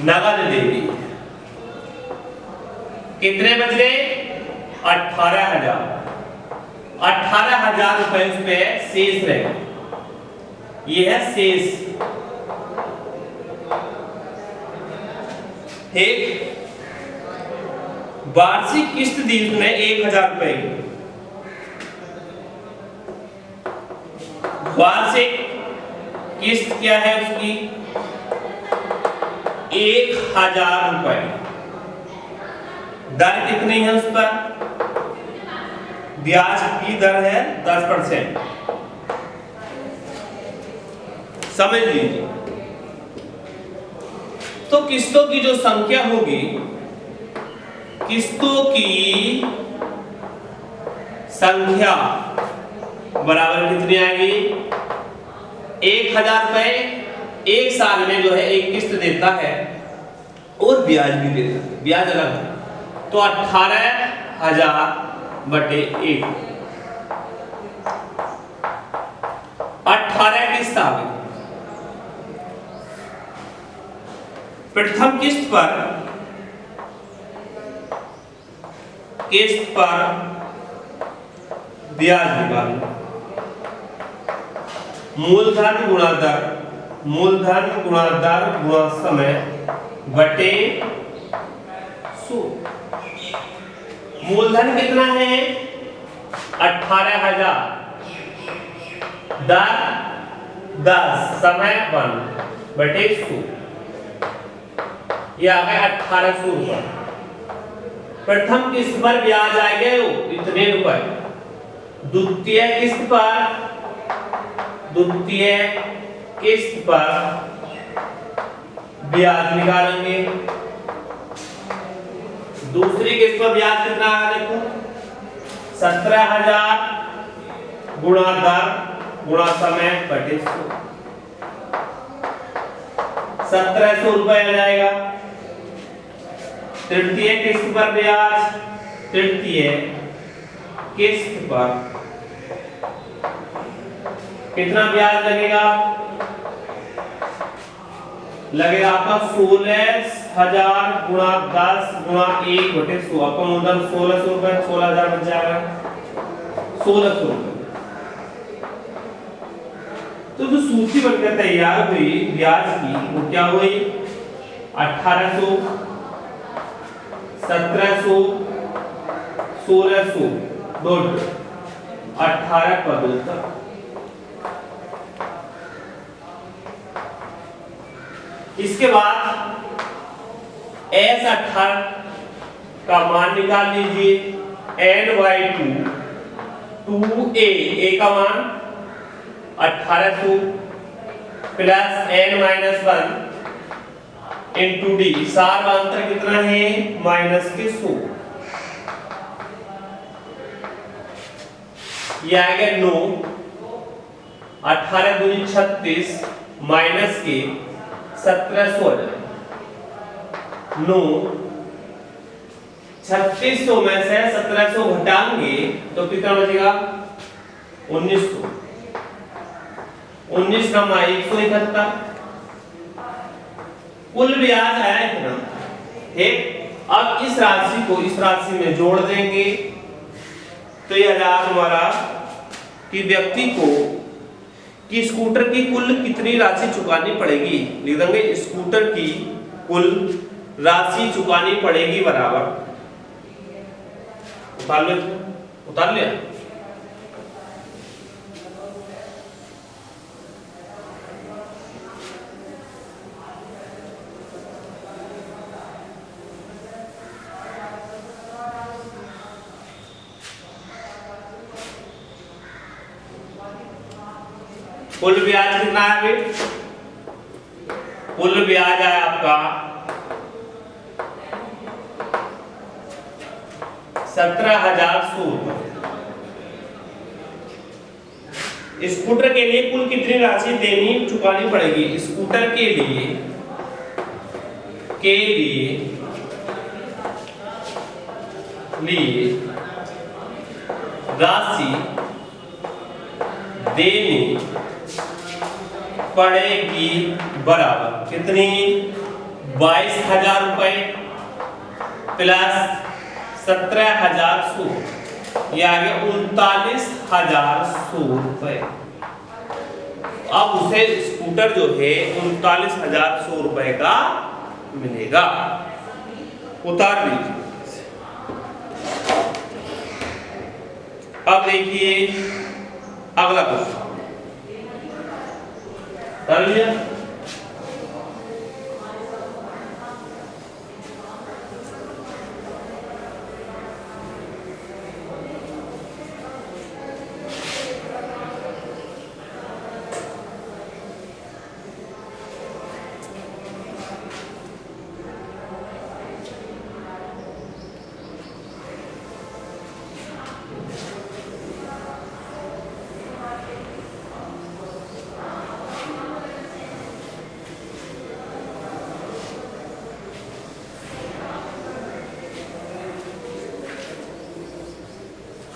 नगद देगी। कितने बच गए? 18,000। 18,000 रुपए उस पे शेष रहेगा। ये है शेष। एक वार्षिक किस्त दी उसने 1,000 रुपए की। वार्षिक किस्त क्या है उसकी? 1,000 रुपए। दर कितनी है उस पर? ब्याज की दर है 10%। समझ लीजिए। तो किस्तों की जो संख्या होगी, किस्तों की संख्या बराबर कितनी आएगी? 1,000 रुपए एक साल में जो है एक किस्त देता है और ब्याज भी देता है, ब्याज अलग है। तो 18,000 बटे 1, 18 किस्त आ गई। प्रथम किस्त पर ब्याज निकालना। मूलधन गुणा दर, मूलधन गुणा दर गुणा समय बटे 100। मूलधन कितना है? 18,000, दर 10, समय 1 बटे 100। ये आ गया 1,800 रुपए। प्रथम किस्त पर ब्याज आएगा इतने रुपए। द्वितीय किस्त पर ब्याज निकालेंगे। दूसरी किस्त पर ब्याज कितना आ रहा देखो? 17,000 गुणा दर गुणा समय बटे 100, 1,700 रुपए आ जाएगा। तृतीय किस्त पर ब्याज, तृतीय किस्त पर कितना ब्याज लगेगा? लगेगा आपका 16,000 गुणा 10 गुणा 1 बटे 100। आपका मूलधन 1,600 रुपए, 16,000 बच जाएगा 1,600 रुपए। तो जो सूची बनकर तैयार हुई ब्याज की वो क्या हुई? 1,800, 1,700, 1,600, 18 पदों तक। इसके बाद S18 का मान निकाल लीजिए। n/2 2a का मान 1800 प्लस n-1 इंटू डी। सार अंतर कितना है? माइनस के 100। ये आएगा 9, 18 दूनी 36 माइनस के 1,700 आ जाएगा। 9, 3600 में से 1,700 घटाएंगे तो कितना बचेगा? 1,900। 19 कम 171। कुल ब्याज आया इतना। ठीक, अब इस राशि में जोड़ देंगे तो यह याद हमारा कि व्यक्ति को कि स्कूटर की कुल कितनी राशि चुकानी पड़ेगी। लिख देंगे स्कूटर की कुल राशि चुकानी पड़ेगी बराबर, उतार लिया। कुल ब्याज कितना है? कुल ब्याज है आपका 17,100 रुपए। स्कूटर के लिए कुल कितनी राशि देनी चुकानी पड़ेगी? स्कूटर के लिए राशि देनी पड़ेगी बराबर कितनी? 22,000 रुपए प्लस 17,100, ये आ गया 39,100 रुपए। अब उसे स्कूटर जो है 39,100 रुपए का मिलेगा। उतार लीजिए। अब देखिए अगला क्वेश्चन कर लिया।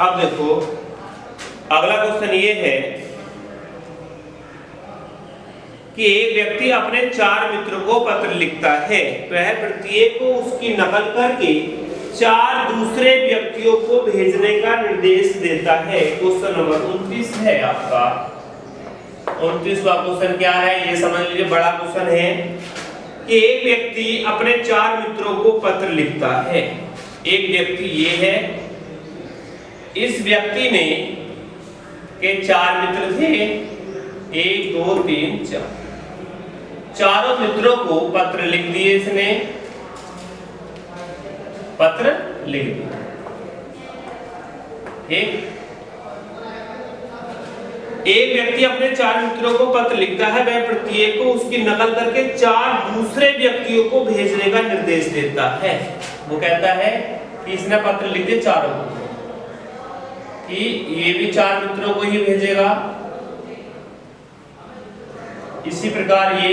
अब देखो अगला क्वेश्चन ये है कि एक व्यक्ति अपने 4 मित्रों को पत्र लिखता है, वह प्रत्येक को उसकी नकल करके 4 दूसरे व्यक्तियों को भेजने का निर्देश देता है। क्वेश्चन नंबर 29 है आपका। 29वां क्वेश्चन क्या है ये समझ लीजिए, बड़ा क्वेश्चन है कि एक व्यक्ति अपने 4 मित्रों को पत्र लिखता है। एक व्यक्ति ये है, इस व्यक्ति ने के 4 मित्र थे, 1 2 3 4, चारों मित्रों को पत्र लिख दिए। इसने पत्र लिख दिया। एक व्यक्ति अपने 4 मित्रों को पत्र लिखता है, वह प्रत्येक को उसकी नकल करके 4 दूसरे व्यक्तियों को भेजने का निर्देश देता है। वो कहता है कि इसने पत्र लिख दिए चारों को, कि ये भी 4 मित्रों को ही भेजेगा, इसी प्रकार ये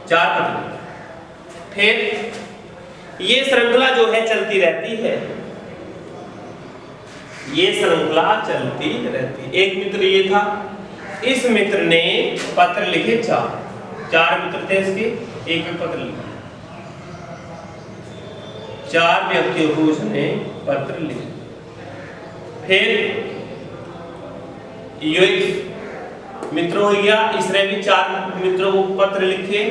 4 पत्र। फिर ये श्रृंखला जो है चलती रहती है, ये श्रृंखला चलती रहती। एक मित्र ये था, इस मित्र ने पत्र लिखे 4 मित्र थे इसके, एक पत्र लिखा, 4 व्यक्तियों को उसने पत्र लिखा। फिर ये मित्र हो गया, इसने भी 4 मित्रों को पत्र लिखे,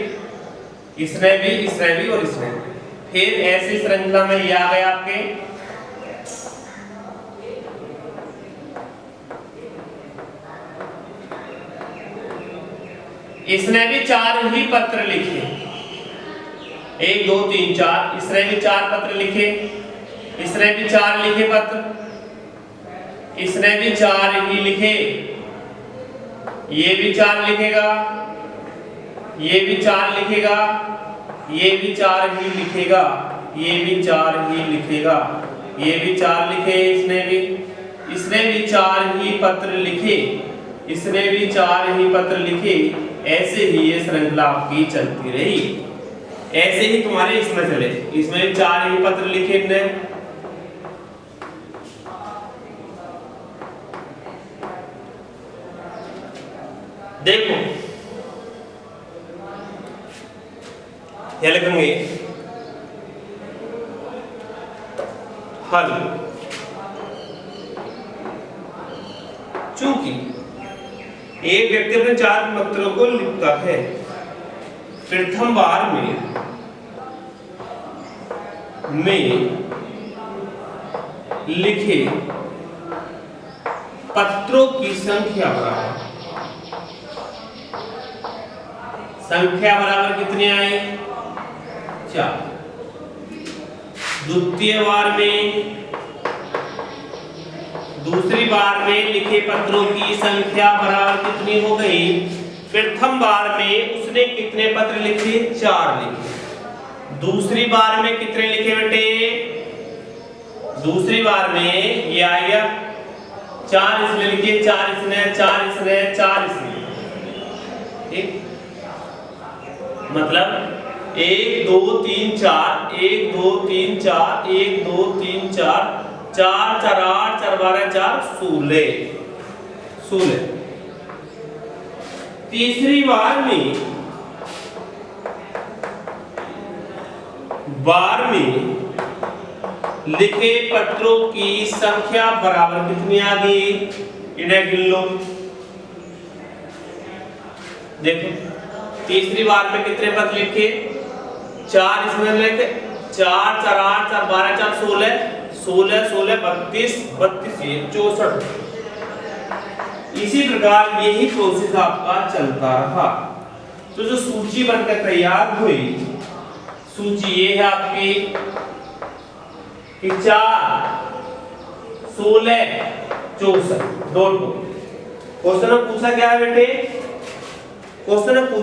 इसने भी और इसने भी। फिर ऐसी श्रृंखला में ये आ गए आपके इसने भी 4 ही पत्र लिखे, 1 2 3 4, इसने भी 4 पत्र लिखे, इसने भी 4 लिखे पत्र, इसने भी 4 ही लिखे, ये भी 4 लिखेगा, ये भी 4 लिखेगा, ये भी 4 ही लिखेगा, ये भी 4 ही लिखेगा, ये भी 4 लिखे, इसने भी 4 ही पत्र लिखे, इसने भी 4 ही पत्र लिखे। ऐसे ही ये श्रृंखला आपकी चलती रही। ऐसे ही तुम्हारे इसमें चले, इसमें भी 4 ही पत्र लिखे ने, देखो क्या लिखेंगे, हल। चूंकि एक व्यक्ति अपने 4 पत्रों को लिखता है, प्रथम बार में लिखे पत्रों की संख्या बराबर कितने आए, 4। दूसरी बार में लिखे पत्रों की संख्या बराबर कितनी हो गई, प्रथम बार में उसने कितने पत्र लिखे, 4 लिखे। दूसरी बार में कितने लिखे बेटे, दूसरी बार में ये आएगा 4 इसने लिखे, 4 इसने, 4 इसने, 4 इसने। ठीक, मतलब 1 2 3 4, 1 2 3 4, 1 2 3 4, 4 4 8 4 12 4 16। 16। तीसरी बार में लिखे पत्रों की संख्या बराबर कितनी आ गई, इन्हें गिन लो। देखो तीसरी बार में कितने पत्र लिखे, 4, इसमें लिखे 4 4 8 4 12 4 16 16 16 32 32 64। इसी प्रकार यही प्रोसेस आपका चलता रहा। तो जो सूची बनकर तैयार हुई, सूची ये है आपकी कि 4 16 64 दो। क्वेश्चन में पूछा क्या है बेटे, क्वेश्चन में पूछा